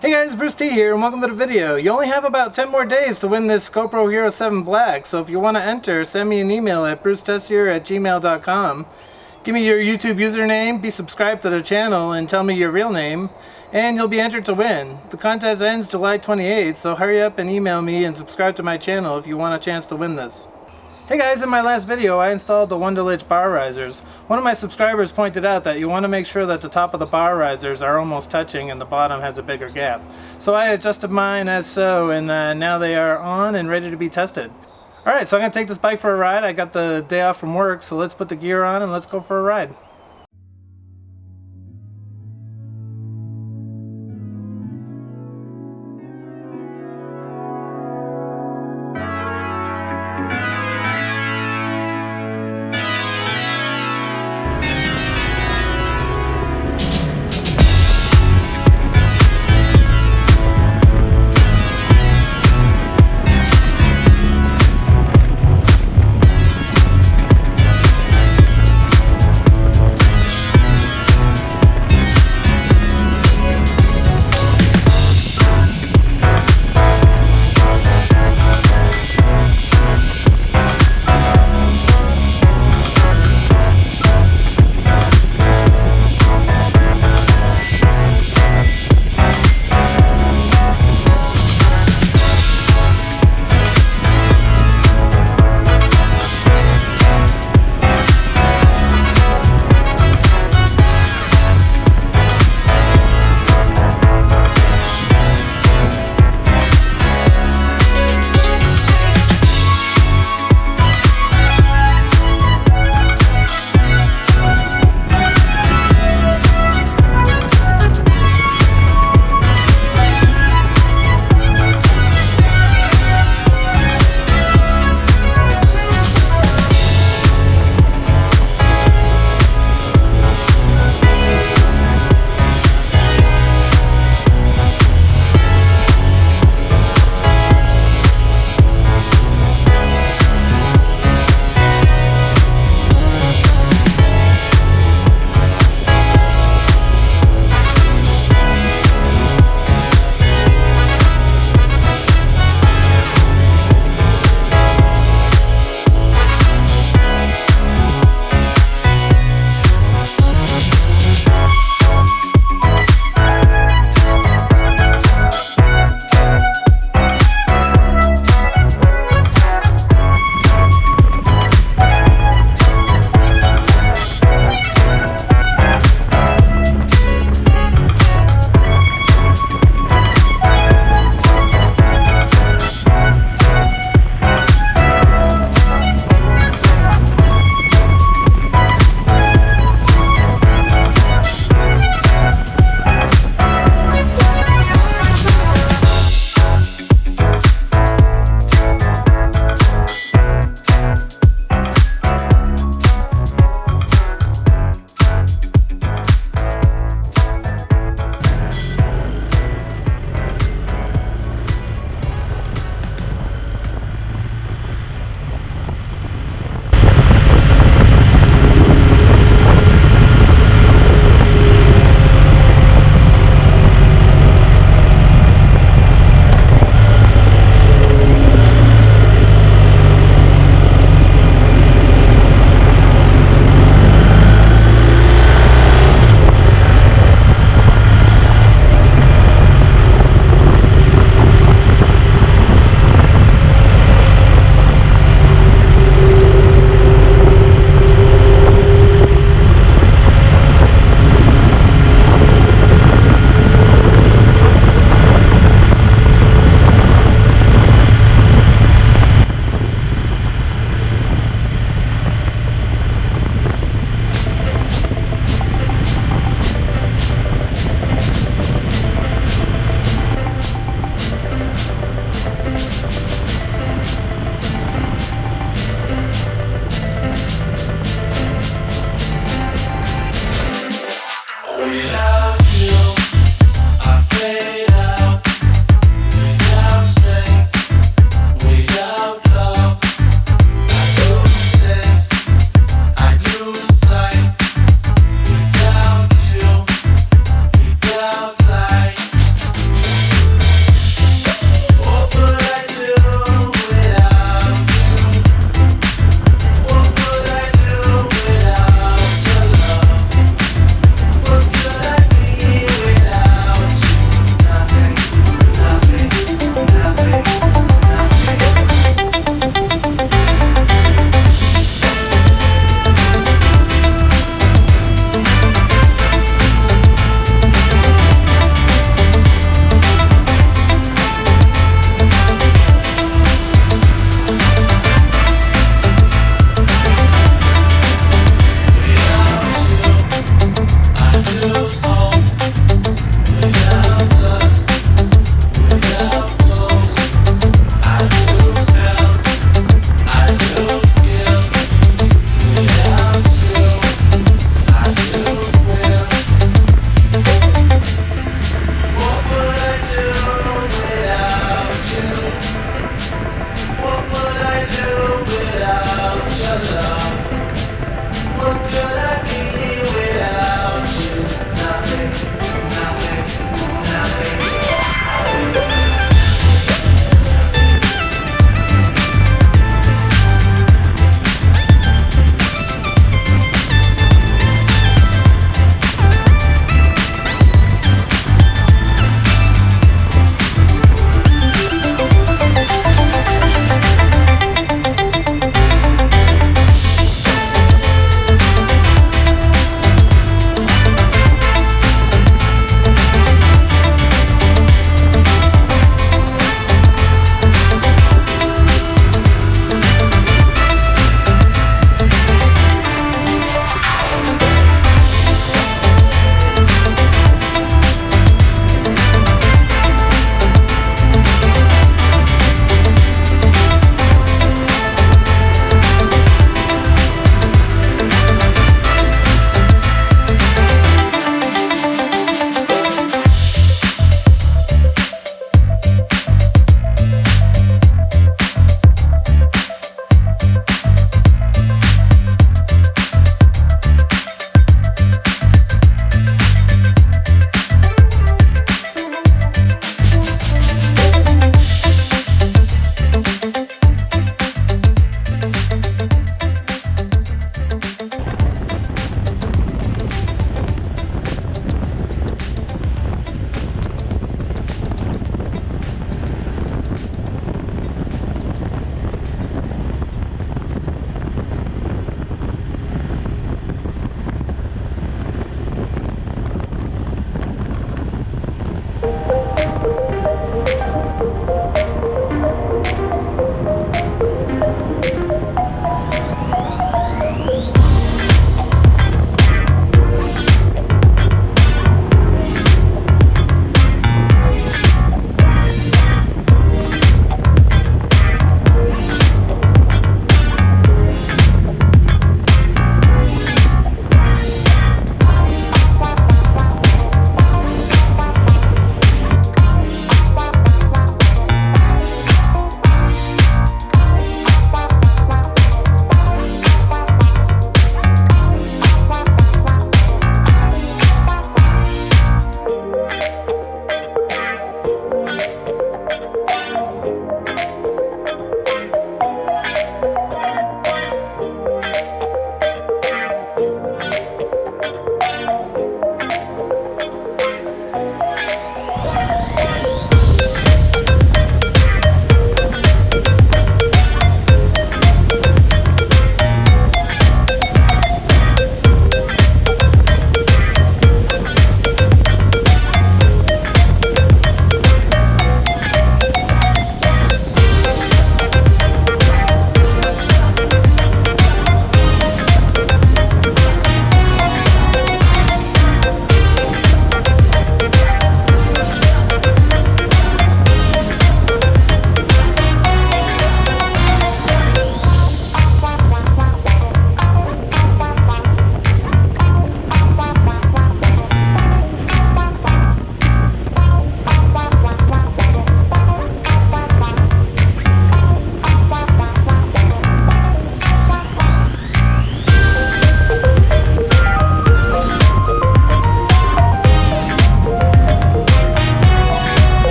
Hey guys, Bruce T here and welcome to the video. You only have about 10 more days to win this GoPro Hero 7 Black, so if you want to enter, send me an email at brucetessier@gmail.com. Give me your YouTube username, be subscribed to the channel, and tell me your real name, and you'll be entered to win. The contest ends July 28th, so hurry up and email me and subscribe to my channel if you want a chance to win this. Hey guys, in my last video I installed the Wunderlich bar risers. One of my subscribers pointed out that you want to make sure that the top of the bar risers are almost touching and the bottom has a bigger gap. So I adjusted mine as so, and now they are on and ready to be tested. Alright, so I'm going to take this bike for a ride. I got the day off from work, so let's put the gear on and let's go for a ride.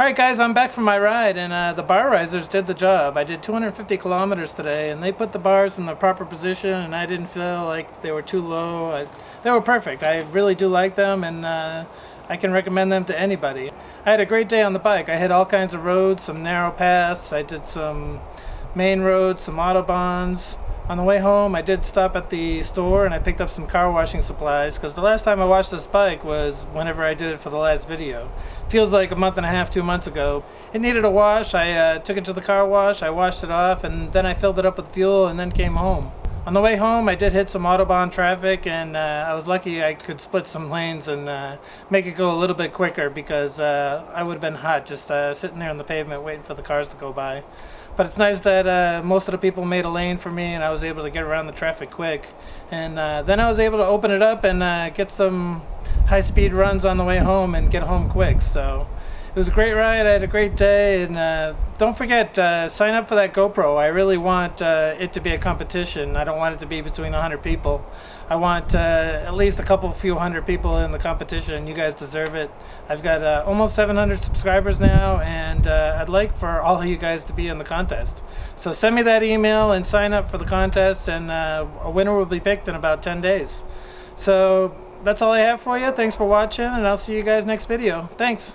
Alright guys, I'm back from my ride, and the bar risers did the job. I did 250 kilometers today, and they put the bars in the proper position, and I didn't feel like they were too low. They were perfect. I really do like them, and I can recommend them to anybody. I had a great day on the bike. I hit all kinds of roads, some narrow paths. I did some main roads, some autobahns. On the way home, I did stop at the store and I picked up some car washing supplies, because the last time I washed this bike was whenever I did it for the last video. Feels like a month and a half, 2 months ago. It needed a wash. I took it to the car wash, I washed it off, and then I filled it up with fuel and then came home. On the way home, I did hit some Autobahn traffic, and I was lucky I could split some lanes and make it go a little bit quicker, because I would have been hot just sitting there on the pavement waiting for the cars to go by. But it's nice that most of the people made a lane for me, and I was able to get around the traffic quick. And then I was able to open it up and get some high-speed runs on the way home and get home quick. So it was a great ride. I had a great day, and don't forget, sign up for that GoPro. I really want it to be a competition. I don't want it to be between 100 people. I want at least a few hundred people in the competition. You guys deserve it. I've got almost 700 subscribers now, and I'd like for all of you guys to be in the contest. So send me that email and sign up for the contest, and a winner will be picked in about 10 days. So that's all I have for you. Thanks for watching, and I'll see you guys next video. Thanks.